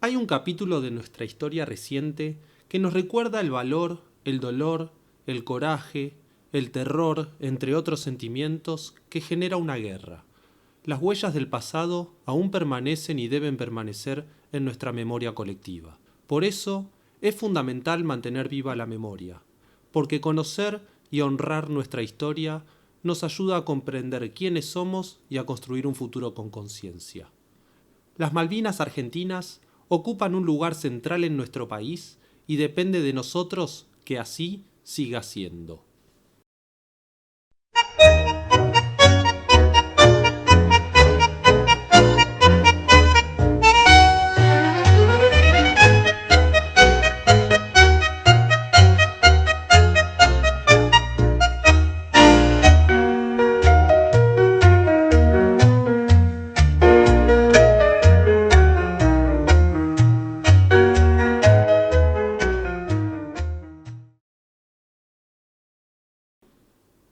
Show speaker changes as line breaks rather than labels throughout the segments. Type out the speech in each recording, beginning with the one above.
Hay un capítulo de nuestra historia reciente que nos recuerda el valor, el dolor, el coraje, el terror, entre otros sentimientos, que genera una guerra. Las huellas del pasado aún permanecen y deben permanecer en nuestra memoria colectiva. Por eso, es fundamental mantener viva la memoria, porque conocer y honrar nuestra historia nos ayuda a comprender quiénes somos y a construir un futuro con conciencia. Las Malvinas argentinas ocupan un lugar central en nuestro país y depende de nosotros que así siga siendo.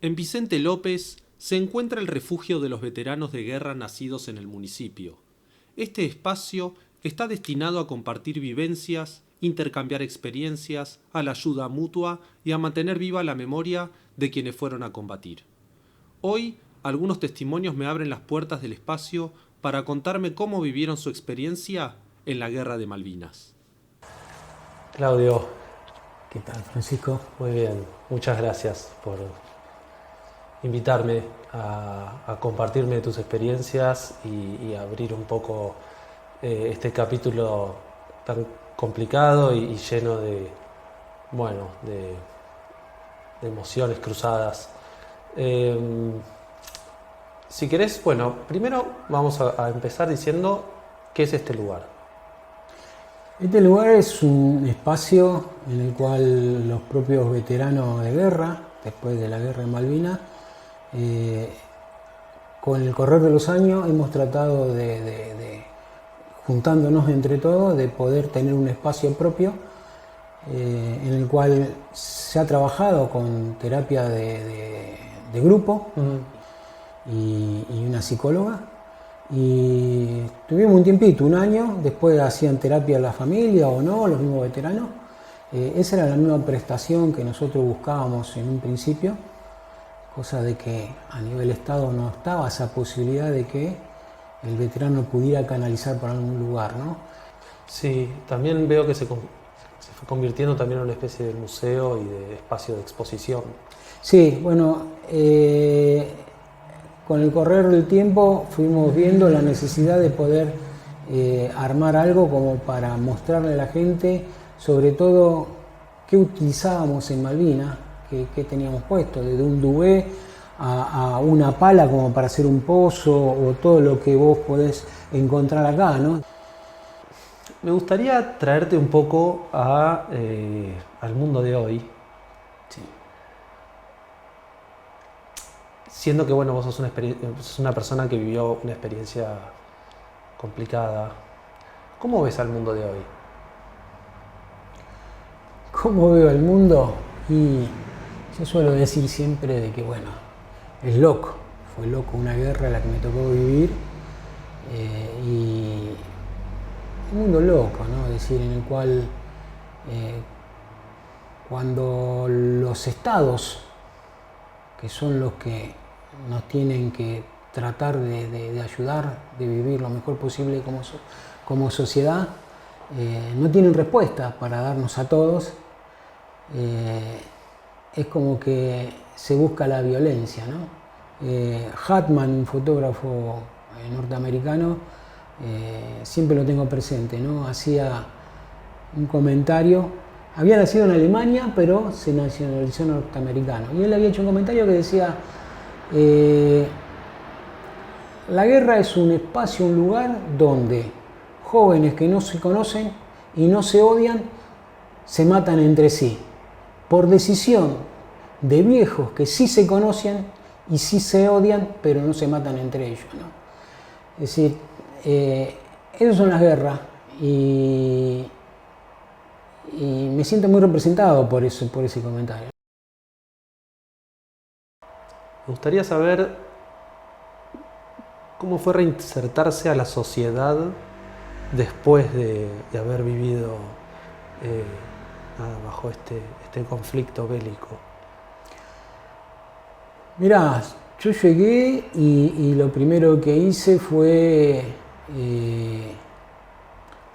En Vicente López se encuentra el refugio de los veteranos de guerra nacidos en el municipio. Este espacio está destinado a compartir vivencias, intercambiar experiencias, a la ayuda mutua y a mantener viva la memoria de quienes fueron a combatir. Hoy, algunos testimonios me abren las puertas del espacio para contarme cómo vivieron su experiencia en la Guerra de Malvinas.
Claudio,
¿Qué tal, Francisco?
muy bien, muchas gracias por invitarme a compartirme tus experiencias y abrir un poco este capítulo tan complicado y lleno de, bueno, de emociones cruzadas. Si querés, bueno, primero vamos a empezar diciendo qué es este lugar.
Este lugar es un espacio en el cual los propios veteranos de guerra, después de la Guerra de Malvinas, con el correr de los años hemos tratado juntándonos entre todos, de poder tener un espacio propio en el cual se ha trabajado con terapia de grupo y una psicóloga. Y tuvimos un tiempito, un año, después hacían terapia la familia o no, los mismos veteranos. Esa era la misma prestación que nosotros buscábamos en un principio, cosa de que a nivel Estado no estaba esa posibilidad de que el veterano pudiera canalizar para algún lugar, ¿no?
Sí, también veo que se fue convirtiendo también en una especie de museo y de espacio de exposición.
Sí, bueno, con el correr del tiempo fuimos viendo la necesidad de poder armar algo como para mostrarle a la gente, sobre todo, qué utilizábamos en Malvinas, qué teníamos puesto, desde un duvet a una pala como para hacer un pozo o todo lo que vos podés encontrar acá, ¿no?
Me gustaría traerte un poco al mundo de hoy.
Sí.
Siendo que, bueno, vos sos una persona que vivió una experiencia complicada. ¿Cómo ves al mundo de hoy?
¿Cómo veo el mundo? Y yo suelo decir siempre de que, bueno, es loco. Fue loco una guerra la que me tocó vivir. Y un mundo loco, ¿no? Es decir, en el cual cuando los estados, que son los que nos tienen que tratar de ayudar, de vivir lo mejor posible como sociedad, no tienen respuesta para darnos a todos, es como que se busca la violencia, ¿no? Hartman, un fotógrafo norteamericano, siempre lo tengo presente, ¿no? Hacía un comentario, había nacido en Alemania, pero se nacionalizó norteamericano, y él había hecho un comentario que decía: la guerra es un espacio, un lugar donde jóvenes que no se conocen y no se odian se matan entre sí, por decisión de viejos que sí se conocen y sí se odian, pero no se matan entre ellos, ¿no? Es decir, esas son las guerras y me siento muy representado por eso, por ese comentario.
Me gustaría saber cómo fue reinsertarse a la sociedad después de haber vivido bajo este conflicto bélico?
Mirá, yo llegué y lo primero que hice fue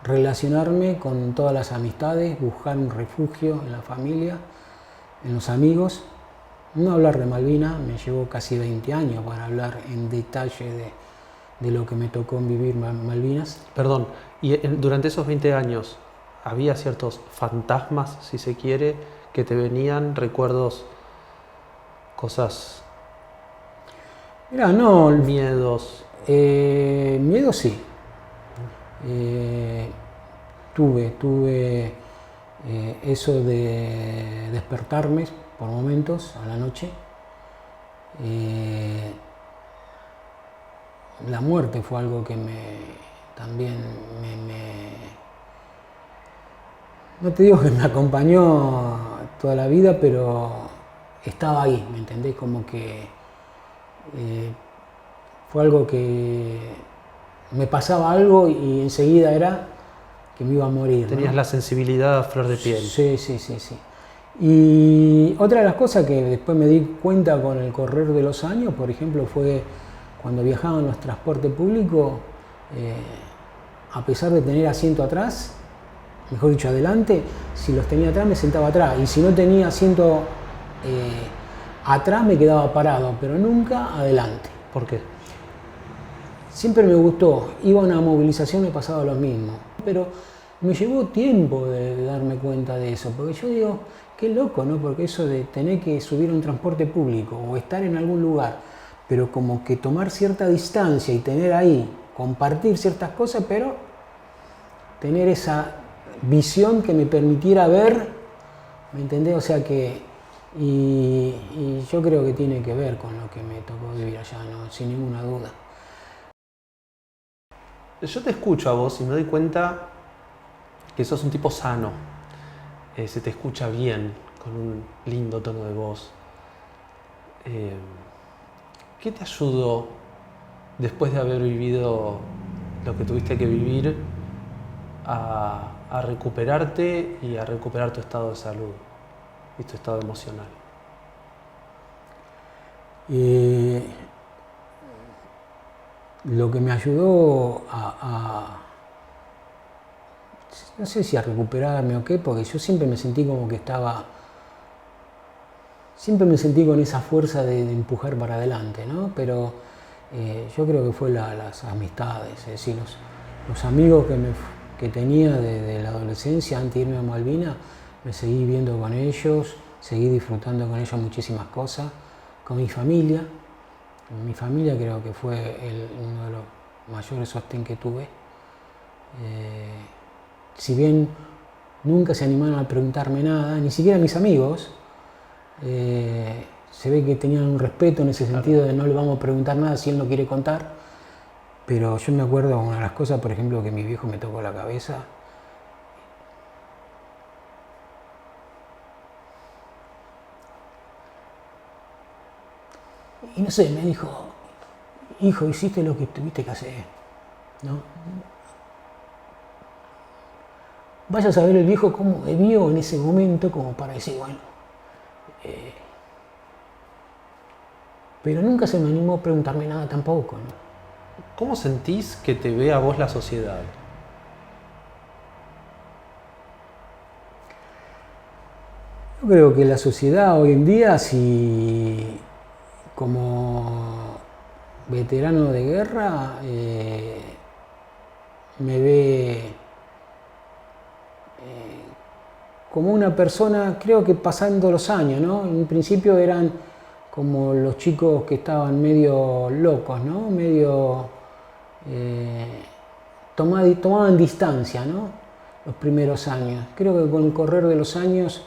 relacionarme con todas las amistades, buscar un refugio en la familia, en los amigos. No hablar de Malvinas, me llevó casi 20 años para hablar en detalle de lo que me tocó vivir Malvinas.
Perdón, y durante esos 20 años, ¿había ciertos fantasmas, si se quiere, que te venían, recuerdos, cosas,
Mirá, no,
miedos?
miedo sí. Tuve eso de despertarme por momentos a la noche. La muerte fue algo que también no te digo que me acompañó toda la vida, pero estaba ahí, ¿me entendés? Como que fue algo que me pasaba algo y enseguida era que me iba a morir.
Tenías, ¿no?, la sensibilidad a flor de piel.
Sí. Y otra de las cosas que después me di cuenta con el correr de los años, por ejemplo, fue cuando viajaba en los transportes públicos, a pesar de tener asiento atrás, mejor dicho adelante, si los tenía atrás me sentaba atrás, y si no tenía asiento atrás me quedaba parado, pero nunca adelante.
¿Por qué?
Siempre me gustó, iba a una movilización, me pasaba lo mismo, pero me llevó tiempo de darme cuenta de eso, porque yo digo, qué loco, ¿no? Porque eso de tener que subir a un transporte público o estar en algún lugar, pero como que tomar cierta distancia y tener ahí, compartir ciertas cosas, pero tener esa visión que me permitiera ver, ¿me entendés? O sea que, y yo creo que tiene que ver con lo que me tocó vivir allá, ¿no? Sin ninguna duda.
Yo te escucho a vos y me doy cuenta que sos un tipo sano. Se te escucha bien, con un lindo tono de voz. ¿Qué te ayudó, después de haber vivido lo que tuviste que vivir, a recuperarte y a recuperar tu estado de salud y tu estado emocional?
Lo que me ayudó no sé si a recuperarme o qué, porque yo siempre me sentí como que siempre me sentí con esa fuerza de empujar para adelante, ¿no? Pero yo creo que fue las amistades, es decir, los amigos que tenía de la adolescencia antes de irme a Malvinas, me seguí viendo con ellos, seguí disfrutando con ellos muchísimas cosas, con mi familia. Mi familia creo que fue uno de los mayores sostén que tuve. Si bien nunca se animaron a preguntarme nada, ni siquiera mis amigos, se ve que tenían un respeto en ese sentido de no le vamos a preguntar nada si él no quiere contar. Pero yo me acuerdo una de las cosas, por ejemplo, que mi viejo me tocó la cabeza. Y no sé, me dijo, hijo, hiciste lo que tuviste que hacer, ¿no? Vaya a saber el viejo cómo me vio en ese momento, como para decir, bueno. Pero nunca se me animó a preguntarme nada tampoco, ¿no?
¿Cómo sentís que te ve a vos la sociedad?
Yo creo que la sociedad hoy en día, si como veterano de guerra, me ve como una persona, creo que pasando los años, ¿no? En principio eran como los chicos que estaban medio locos, ¿no? Medio tomaban distancia, ¿no? Los primeros años. Creo que con el correr de los años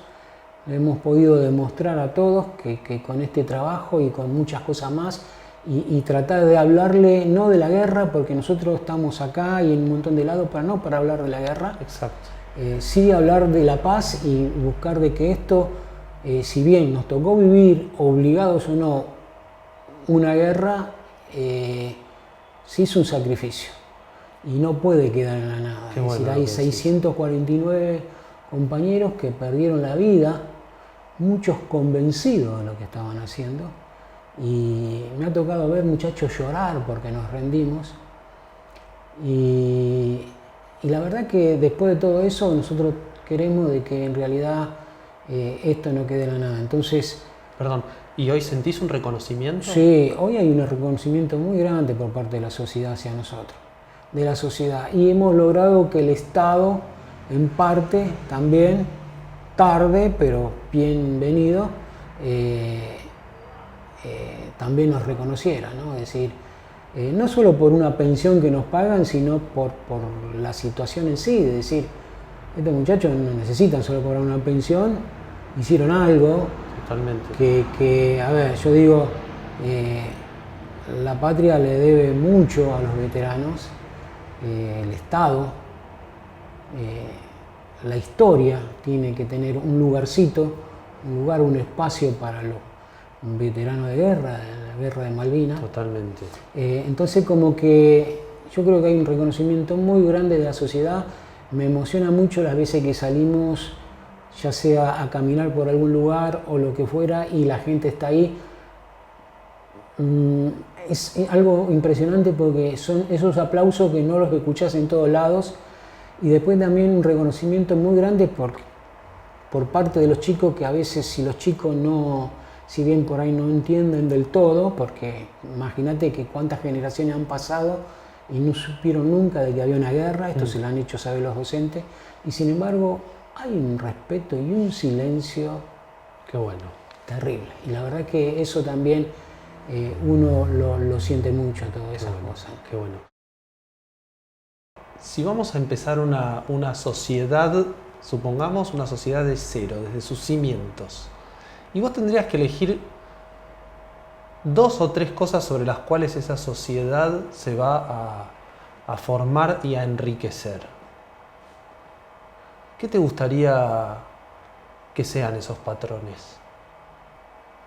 hemos podido demostrar a todos que con este trabajo y con muchas cosas más y tratar de hablarle no de la guerra, porque nosotros estamos acá y en un montón de lados para hablar de la guerra.
Exacto.
Sí hablar de la paz y buscar de que esto, si bien nos tocó vivir obligados o no una guerra, se hizo un sacrificio. y no puede quedar en la nada.
Qué
Es
bueno
decir,
lo
hay
que decís.
649 compañeros que perdieron la vida, muchos convencidos de lo que estaban haciendo, y me ha tocado ver muchachos llorar porque nos rendimos, y la verdad que después de todo eso nosotros queremos de que en realidad esto no quede en la nada. Entonces,
Perdón, ¿y hoy sentís un reconocimiento?
sí, hoy hay un reconocimiento muy grande por parte de la sociedad hacia nosotros, de la sociedad, y hemos logrado que el Estado, en parte, también, tarde, pero bienvenido, también nos reconociera, ¿no? Es decir, no solo por una pensión que nos pagan, sino por la situación en sí, de decir, estos muchachos no necesitan solo cobrar una pensión, hicieron algo,
Totalmente.
que, a ver, yo digo, la patria le debe mucho a los veteranos, el Estado, la historia tiene que tener un lugarcito, un lugar, un espacio para los veteranos de guerra, de la guerra de Malvinas.
Totalmente.
Entonces como que yo creo que hay un reconocimiento muy grande de la sociedad. Me emociona mucho las veces que salimos, ya sea a caminar por algún lugar o lo que fuera, y la gente está ahí. Es algo impresionante porque son esos aplausos que no los escuchás en todos lados, y después también un reconocimiento muy grande por parte de los chicos, que a veces si los chicos no, si bien por ahí no entienden del todo, porque imagínate que cuántas generaciones han pasado y no supieron nunca de que había una guerra, esto se lo han hecho saber los docentes, y sin embargo hay un respeto y un silencio
Qué bueno.
terrible. Y la verdad que eso también uno lo siente mucho, todas esas cosas.
Qué bueno. Si vamos a empezar una sociedad, supongamos una sociedad de cero, desde sus cimientos, y vos tendrías que elegir 2 o 3 cosas sobre las cuales esa sociedad se va a formar y a enriquecer, ¿qué te gustaría que sean esos patrones?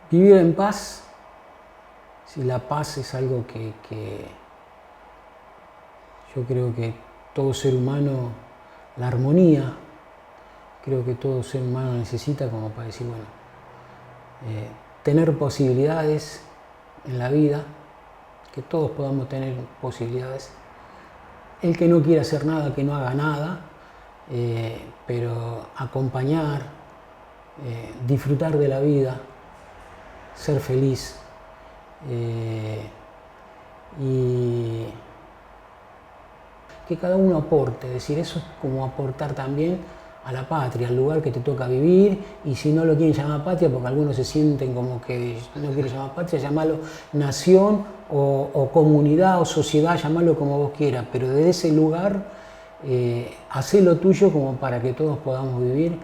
Vivir en paz. Si la paz es algo que yo creo que todo ser humano, la armonía, creo que todo ser humano necesita, como para decir, bueno, tener posibilidades en la vida, que todos podamos tener posibilidades. El que no quiera hacer nada, que no haga nada, pero acompañar, disfrutar de la vida, ser feliz, y que cada uno aporte, es decir, eso es como aportar también a la patria, al lugar que te toca vivir, y si no lo quieren llamar patria, porque algunos se sienten como que no quieren llamar patria, llamarlo nación o comunidad o sociedad, llamarlo como vos quieras, pero desde ese lugar hacé lo tuyo como para que todos podamos vivir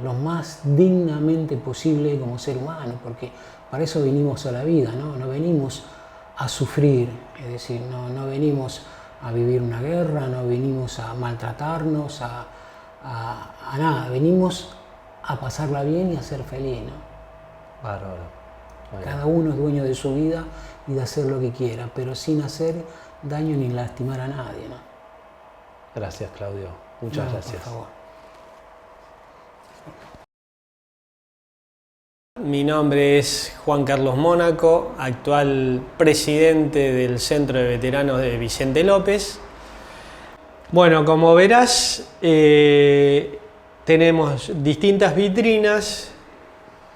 lo más dignamente posible como ser humano, porque para eso venimos a la vida, ¿no? No venimos a sufrir, es decir, no venimos a vivir una guerra, no venimos a maltratarnos, a nada, venimos a pasarla bien y a ser feliz, ¿no?
Bárbaro.
Cada uno es dueño de su vida y de hacer lo que quiera, pero sin hacer daño ni lastimar a nadie, ¿no?
Gracias, Claudio. Muchas gracias.
Por favor.
Mi nombre es Juan Carlos Mónaco, actual presidente del Centro de Veteranos de Vicente López. Bueno, como verás, tenemos distintas vitrinas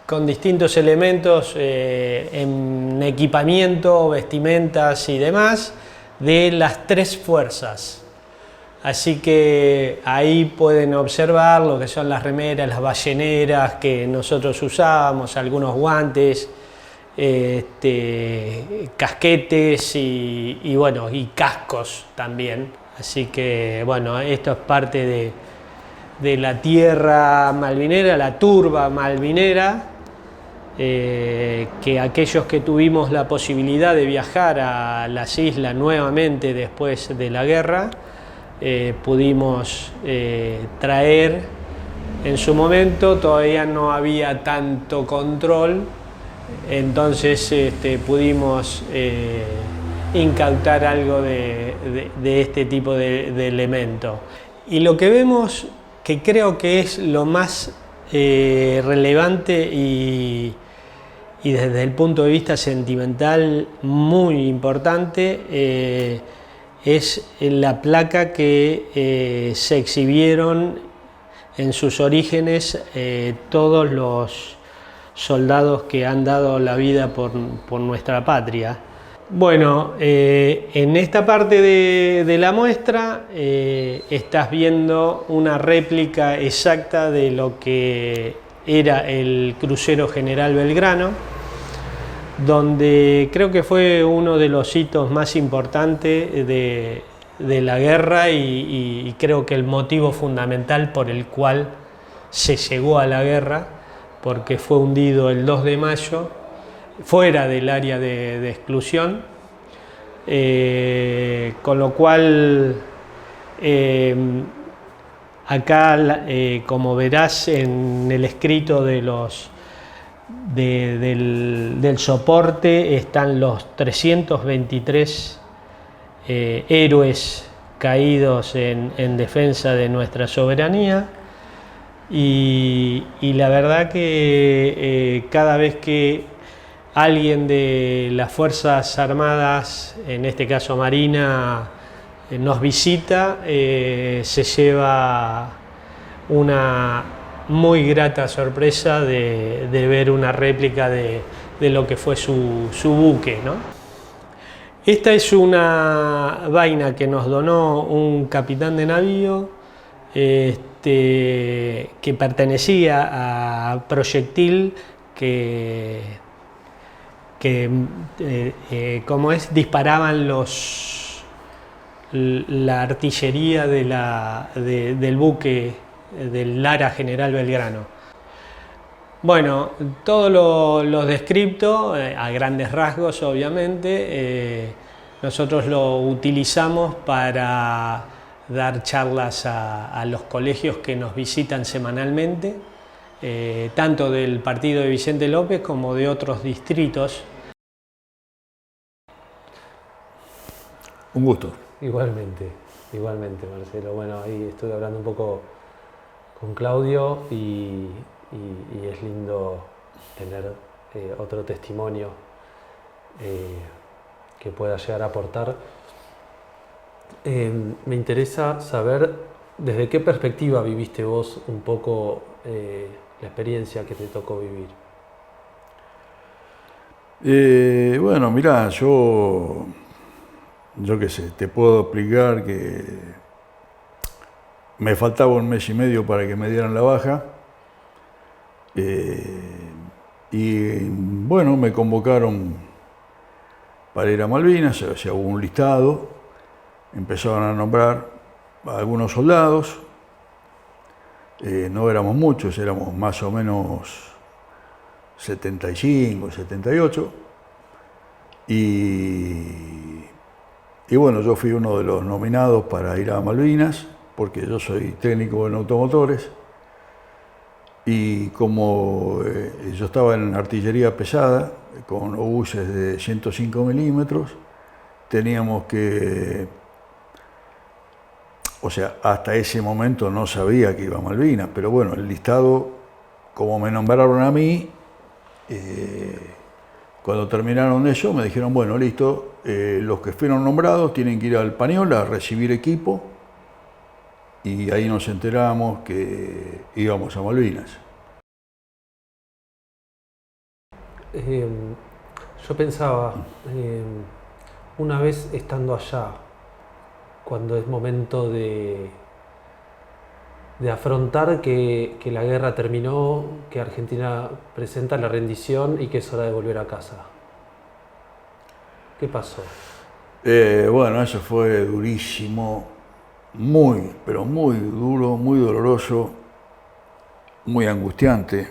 con distintos elementos en equipamiento, vestimentas y demás de las 3 fuerzas. Así que ahí pueden observar lo que son las remeras, las balleneras que nosotros usábamos, algunos guantes, casquetes y bueno, y cascos también. Así que bueno, esto es parte de la tierra malvinera, la turba malvinera, que aquellos que tuvimos la posibilidad de viajar a las islas nuevamente después de la guerra, pudimos traer. En su momento todavía no había tanto control, entonces pudimos incautar algo de este tipo de elemento. Y lo que vemos, que creo que es lo más relevante y desde el punto de vista sentimental muy importante, es la placa que se exhibieron en sus orígenes todos los soldados que han dado la vida por nuestra patria. Bueno, en esta parte de la muestra estás viendo una réplica exacta de lo que era el crucero General Belgrano, donde creo que fue uno de los hitos más importantes de la guerra y creo que el motivo fundamental por el cual se llegó a la guerra, porque fue hundido el 2 de mayo, fuera del área de exclusión, con lo cual acá, como verás en el escrito del soporte, están los 323 héroes caídos en defensa de nuestra soberanía, y la verdad que cada vez que alguien de las Fuerzas Armadas, en este caso Marina, nos visita, se lleva una muy grata sorpresa de ver una réplica de lo que fue su buque, ¿no? Esta es una vaina que nos donó un capitán de navío que pertenecía a Proyectil, como disparaban la artillería del buque del Lara General Belgrano. Bueno, todo lo descripto, a grandes rasgos obviamente, nosotros lo utilizamos para dar charlas a los colegios que nos visitan semanalmente, tanto del partido de Vicente López como de otros distritos.
Un gusto.
Igualmente, Marcelo. Bueno, ahí estuve hablando un poco con Claudio y es lindo tener otro testimonio que pueda llegar a aportar. Me interesa saber desde qué perspectiva viviste vos un poco la experiencia que te tocó vivir.
Bueno, mirá, yo qué sé, te puedo explicar que me faltaba 1 mes y medio para que me dieran la baja. Y bueno, me convocaron para ir a Malvinas, o sea, hubo un listado, empezaron a nombrar a algunos soldados, no éramos muchos, éramos más o menos 75, 78, y bueno, yo fui uno de los nominados para ir a Malvinas, porque yo soy técnico en automotores. Y como yo estaba en artillería pesada, con obuses de 105 milímetros, teníamos que, o sea, hasta ese momento no sabía que iba a Malvinas, pero bueno, el listado, como me nombraron a mí, cuando terminaron eso, me dijeron, bueno, listo, los que fueron nombrados tienen que ir al Pañol a recibir equipo, y ahí nos enteramos que íbamos a Malvinas.
Yo pensaba, una vez estando allá, cuando es momento de afrontar que la guerra terminó, que Argentina presenta la rendición y que es hora de volver a casa. ¿Qué pasó?
Bueno, eso fue durísimo, muy, pero muy duro, muy doloroso, muy angustiante.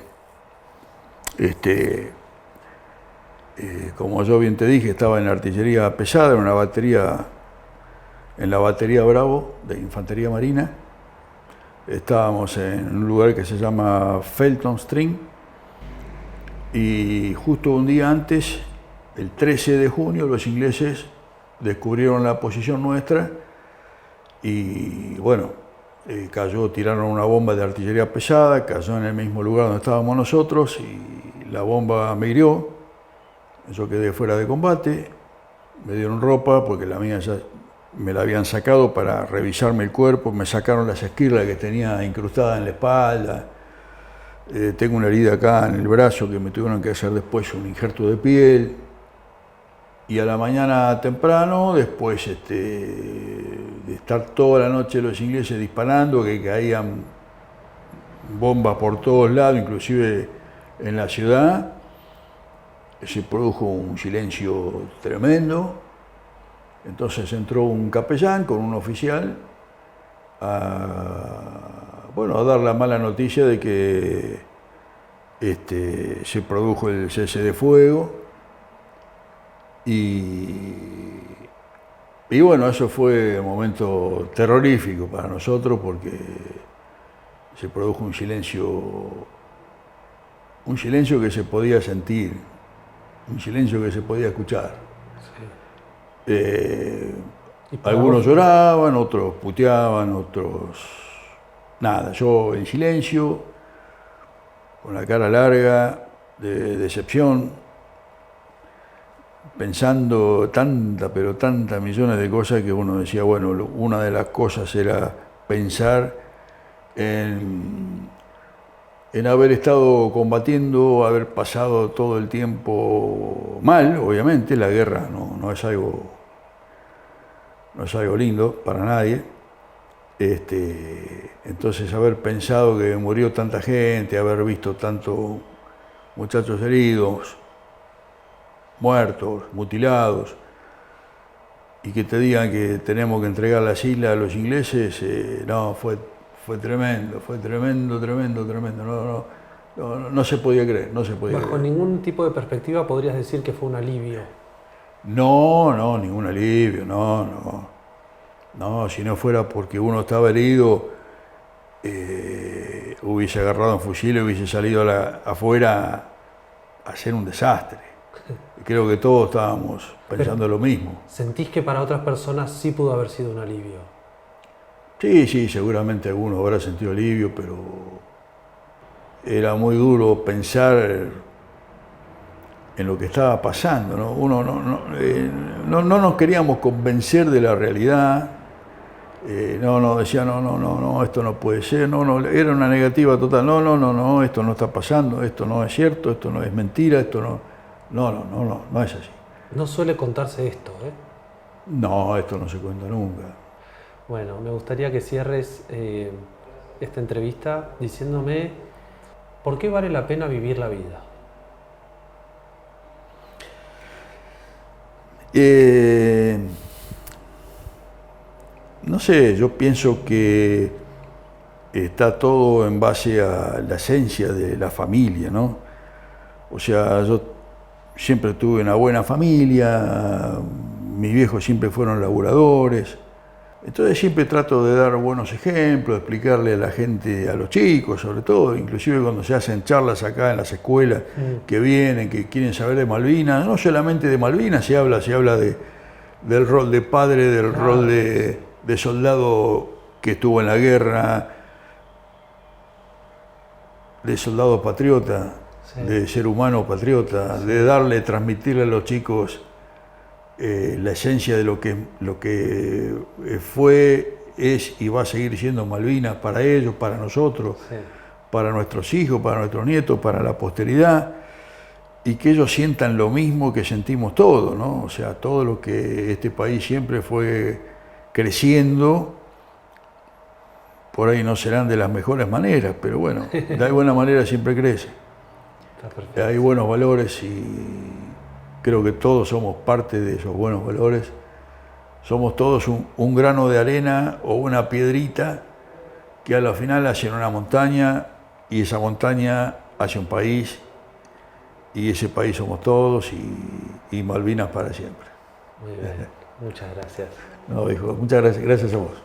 Como yo bien te dije, estaba en artillería pesada, en la batería Bravo de Infantería Marina. Estábamos en un lugar que se llama Felton Stream, y justo un día antes, el 13 de junio, los ingleses descubrieron la posición nuestra y bueno, tiraron una bomba de artillería pesada, cayó en el mismo lugar donde estábamos nosotros y la bomba me hirió. Yo quedé fuera de combate, me dieron ropa porque la mía ya me la habían sacado para revisarme el cuerpo, me sacaron las esquirlas que tenía incrustadas en la espalda. Tengo una herida acá en el brazo que me tuvieron que hacer después un injerto de piel. Y a la mañana temprano, después de estar toda la noche los ingleses disparando, que caían bombas por todos lados, inclusive en la ciudad, se produjo un silencio tremendo. Entonces entró un capellán con un oficial a dar la mala noticia de que se produjo el cese de fuego. Y bueno, eso fue un momento terrorífico para nosotros porque se produjo un silencio que se podía sentir, un silencio que se podía escuchar. Sí. Algunos lloraban, otros puteaban, otros nada. Yo en silencio, con la cara larga, de decepción, pensando tantas millones de cosas que uno decía, bueno, una de las cosas era pensar en haber estado combatiendo, haber pasado todo el tiempo mal, obviamente, la guerra no es algo lindo para nadie. Entonces haber pensado que murió tanta gente, haber visto tantos muchachos heridos, muertos, mutilados, y que te digan que tenemos que entregar las islas a los ingleses, fue tremendo, no se podía creer,
Bajo ningún tipo de perspectiva podrías decir que fue un alivio.
No, ningún alivio, no, si no fuera porque uno estaba herido, hubiese agarrado un fusil y hubiese salido afuera a hacer un desastre. Creo que todos estábamos pensando lo mismo.
¿Sentís que para otras personas sí pudo haber sido un alivio?
Sí, seguramente alguno habrá sentido alivio, pero era muy duro pensar en lo que estaba pasando, ¿no? Uno no nos queríamos convencer de la realidad, decía, no, esto no puede ser, era una negativa total, no, esto no está pasando, esto no es cierto, esto no es mentira, esto no es así.
No suele contarse esto, ¿eh?
No, esto no se cuenta nunca.
Bueno, me gustaría que cierres esta entrevista diciéndome ¿por qué vale la pena vivir la vida? No sé, yo pienso que está todo en base a la esencia de la familia, ¿no? O sea, yo siempre tuve una buena familia, mis viejos siempre fueron laburadores, entonces siempre trato de dar buenos ejemplos, de explicarle a la gente, a los chicos sobre todo, inclusive cuando se hacen charlas acá en las escuelas que vienen, que quieren saber de Malvinas, no solamente de Malvinas se habla del rol de padre, del rol de soldado que estuvo en la guerra, de soldado patriota, de ser humano patriota, de transmitirle a los chicos la esencia de lo que fue, es y va a seguir siendo Malvinas para ellos, para nosotros, para nuestros hijos, para nuestros nietos, para la posteridad, y que ellos sientan lo mismo que sentimos todos, ¿no? O sea, todo lo que este país siempre fue creciendo, por ahí no serán de las mejores maneras, pero bueno, de alguna manera siempre crece. Hay buenos valores y creo que todos somos parte de esos buenos valores. Somos todos un grano de arena o una piedrita que a la final hacen una montaña y esa montaña hace un país y ese país somos todos y Malvinas para siempre. Muy bien, muchas gracias.
No, hijo, muchas gracias a vos.